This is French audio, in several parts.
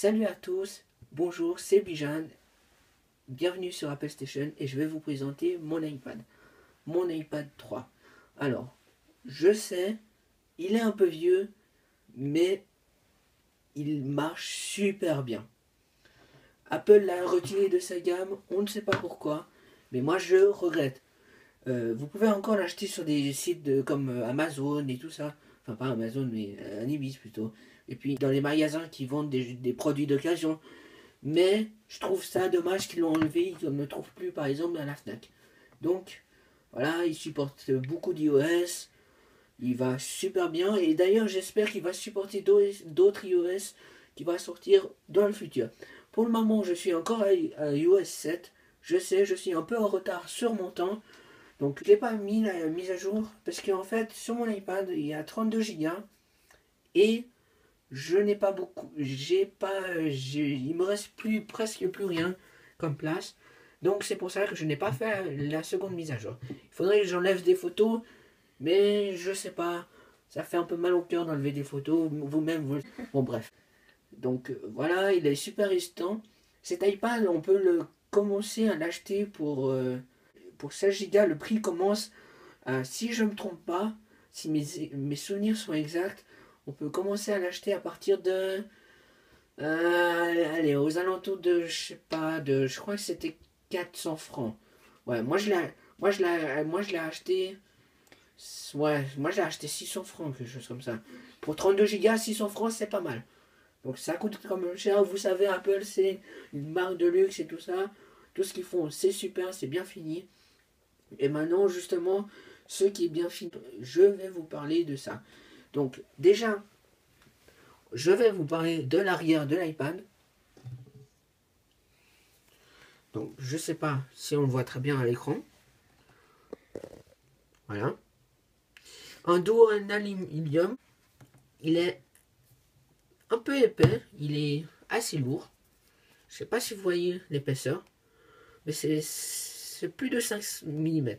Salut à tous, bonjour, c'est Bijan, bienvenue sur Apple Station et je vais vous présenter mon iPad 3. Alors, je sais, il est un peu vieux, mais il marche super bien. Apple l'a retiré de sa gamme, on ne sait pas pourquoi, mais moi je regrette. Vous pouvez encore l'acheter sur des sites comme Amazon et tout ça, enfin pas Amazon mais Anibis plutôt, et puis dans les magasins qui vendent des produits d'occasion. Mais je trouve ça dommage qu'ils l'ont enlevé, ils ne le trouvent plus par exemple à la Fnac. Donc voilà, il supporte beaucoup d'iOS, il va super bien et d'ailleurs j'espère qu'il va supporter d'autres iOS qui vont sortir dans le futur. Pour le moment je suis encore à iOS 7, je sais, je suis un peu en retard sur mon temps, donc je n'ai pas mis la mise à jour parce qu'en fait sur mon iPad il y a 32 Go et je n'ai pas beaucoup, il me reste presque plus rien comme place. Donc c'est pour ça que je n'ai pas fait la seconde mise à jour. Il faudrait que j'enlève des photos, mais je sais pas. Ça fait un peu mal au cœur d'enlever des photos, vous-même. Bon bref. Donc voilà, il est super résistant. Cet iPad, on peut le commencer à l'acheter pour 16 Go. Le prix commence à, si je ne me trompe pas, si mes souvenirs sont exacts, on peut commencer à l'acheter à partir de... allez, aux alentours de, je sais pas, je crois que c'était 400 francs. Ouais, moi je l'ai acheté... Ouais, moi je l'ai acheté 600 francs, quelque chose comme ça. Pour 32 Go 600 francs, c'est pas mal. Donc ça coûte quand même cher. Vous savez, Apple, c'est une marque de luxe et tout ça. Tout ce qu'ils font, c'est super, c'est bien fini. Et maintenant, justement, ce qui est bien fini, je vais vous parler de ça. Donc déjà, je vais vous parler de l'arrière de l'iPad. Donc je sais pas si on le voit très bien à l'écran. Voilà. Un dos en aluminium. Il est un peu épais. Il est assez lourd. Je sais pas si vous voyez l'épaisseur. Mais c'est plus de 5 mm.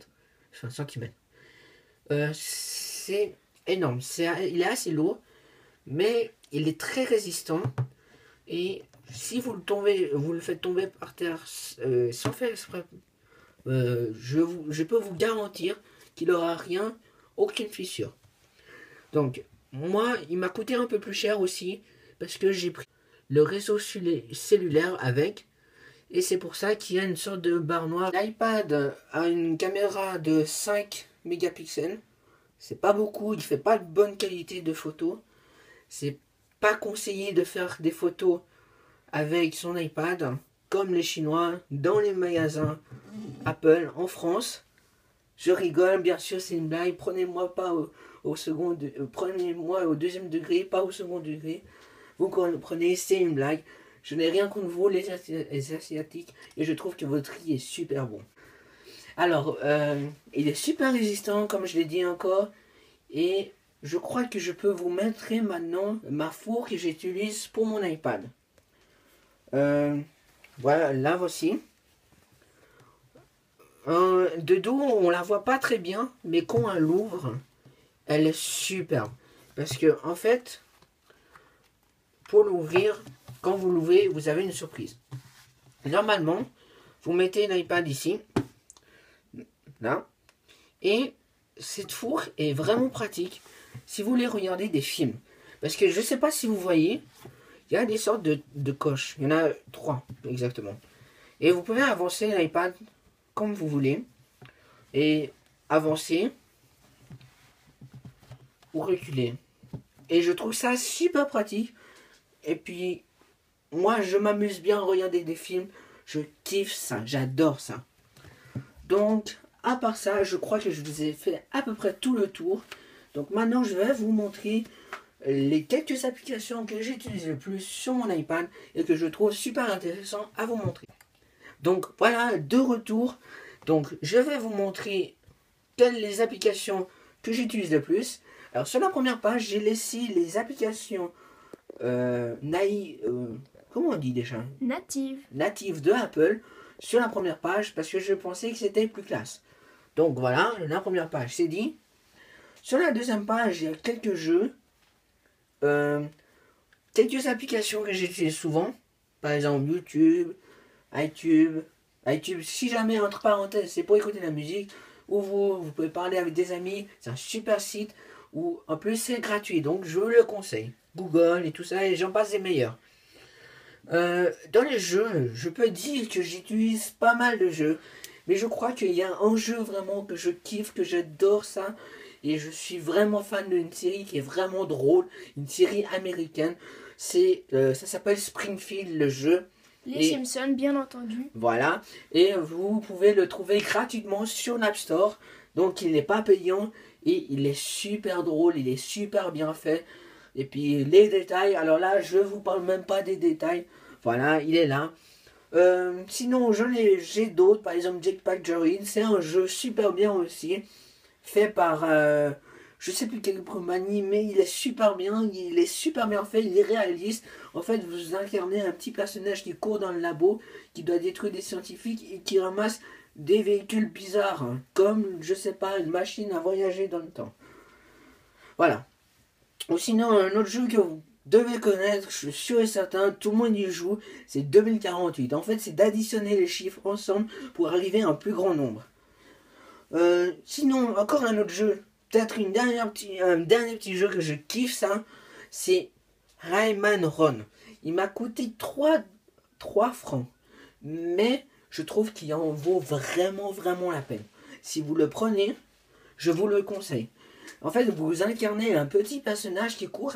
Enfin cm. C'est énorme. Il est assez lourd. Mais il est très résistant. Et si vous le faites tomber par terre sans faire exprès, je peux vous garantir qu'il n'aura rien, aucune fissure. Donc, moi, il m'a coûté un peu plus cher aussi, parce que j'ai pris le réseau cellulaire avec, et c'est pour ça qu'il y a une sorte de barre noire. L'iPad a une caméra de 5 mégapixels. C'est pas beaucoup, il fait pas de bonne qualité de photos. C'est pas conseillé de faire des photos avec son iPad comme les Chinois dans les magasins Apple en France. Je rigole, bien sûr, c'est une blague. Prenez-moi pas au second, prenez-moi au deuxième degré, pas au second degré. Vous comprenez, c'est une blague. Je n'ai rien contre vous, les Asiatiques, et je trouve que votre riz est super bon. Alors, il est super résistant, comme je l'ai dit encore, et je crois que je peux vous mettre maintenant ma fourre que j'utilise pour mon iPad. Voilà, là voici. De dos, on la voit pas très bien, mais quand on l'ouvre, elle est superbe. Parce que, en fait, pour l'ouvrir, quand vous l'ouvrez, vous avez une surprise. Normalement, vous mettez l'iPad ici, là, et cette fourre est vraiment pratique si vous voulez regarder des films. Parce que je ne sais pas si vous voyez, il y a des sortes de coches. Il y en a 3, exactement. Et vous pouvez avancer l'iPad comme vous voulez. Et avancer ou reculer. Et je trouve ça super pratique. Et puis, moi, je m'amuse bien à regarder des films. Je kiffe ça. J'adore ça. Donc, à part ça, je crois que je vous ai fait à peu près tout le tour. Donc maintenant, je vais vous montrer les quelques applications que j'utilise le plus sur mon iPad et que je trouve super intéressant à vous montrer. Donc voilà, de retour. Donc je vais vous montrer les applications que j'utilise le plus. Alors sur la première page, j'ai laissé les applications comment on dit déjà, natives de Apple sur la première page parce que je pensais que c'était plus classe. Donc voilà, la première page c'est dit. Sur la deuxième page, il y a quelques jeux quelques applications que j'utilise souvent. Par exemple YouTube, iTunes. iTunes, si jamais entre parenthèses, c'est pour écouter la musique. Ou vous pouvez parler avec des amis. C'est un super site. Ou en plus c'est gratuit. Donc je vous le conseille. Google et tout ça. Et j'en passe des meilleurs. Dans les jeux, je peux dire que j'utilise pas mal de jeux. Mais je crois qu'il y a un jeu vraiment que je kiffe, que j'adore ça. Et je suis vraiment fan d'une série qui est vraiment drôle. Une série américaine. Ça s'appelle Springfield, le jeu. Les Simpsons, bien entendu. Voilà. Et vous pouvez le trouver gratuitement sur l'App Store. Donc il n'est pas payant. Et il est super drôle. Il est super bien fait. Et puis les détails. Alors là, je vous parle même pas des détails. Voilà, il est là. Sinon, j'ai d'autres. Par exemple, Jetpack Joyride. C'est un jeu super bien aussi. Fait par... je sais plus quelle compagnie, mais il est super bien. Il est super bien fait. Il est réaliste. En fait, vous incarnez un petit personnage qui court dans le labo, qui doit détruire des scientifiques et qui ramasse des véhicules bizarres. Comme, je sais pas, une machine à voyager dans le temps. Voilà. Ou sinon, un autre jeu que vous devez connaître, je suis sûr et certain, tout le monde y joue, c'est 2048. En fait, c'est d'additionner les chiffres ensemble pour arriver à un plus grand nombre. Sinon, encore un autre jeu, peut-être un dernier petit jeu que je kiffe ça, c'est Rayman Run. Il m'a coûté 3 francs, mais je trouve qu'il en vaut vraiment, vraiment la peine. Si vous le prenez, je vous le conseille. En fait, vous incarnez un petit personnage qui court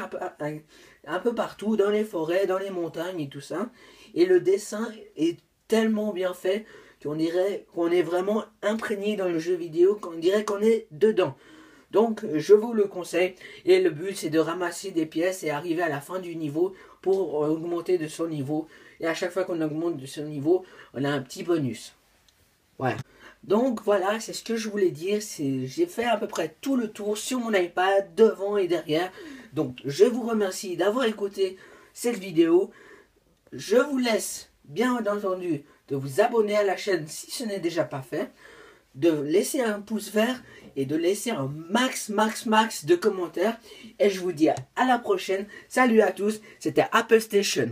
un peu partout, dans les forêts, dans les montagnes et tout ça. Et le dessin est tellement bien fait qu'on dirait qu'on est vraiment imprégné dans le jeu vidéo, qu'on dirait qu'on est dedans. Donc, je vous le conseille. Et le but, c'est de ramasser des pièces et arriver à la fin du niveau pour augmenter de son niveau. Et à chaque fois qu'on augmente de son niveau, on a un petit bonus. Voilà. Donc voilà, c'est ce que je voulais dire. J'ai fait à peu près tout le tour sur mon iPad, devant et derrière. Donc je vous remercie d'avoir écouté cette vidéo. Je vous laisse, bien entendu, de vous abonner à la chaîne si ce n'est déjà pas fait. De laisser un pouce vert et de laisser un max de commentaires. Et je vous dis à la prochaine. Salut à tous, c'était Apple Station.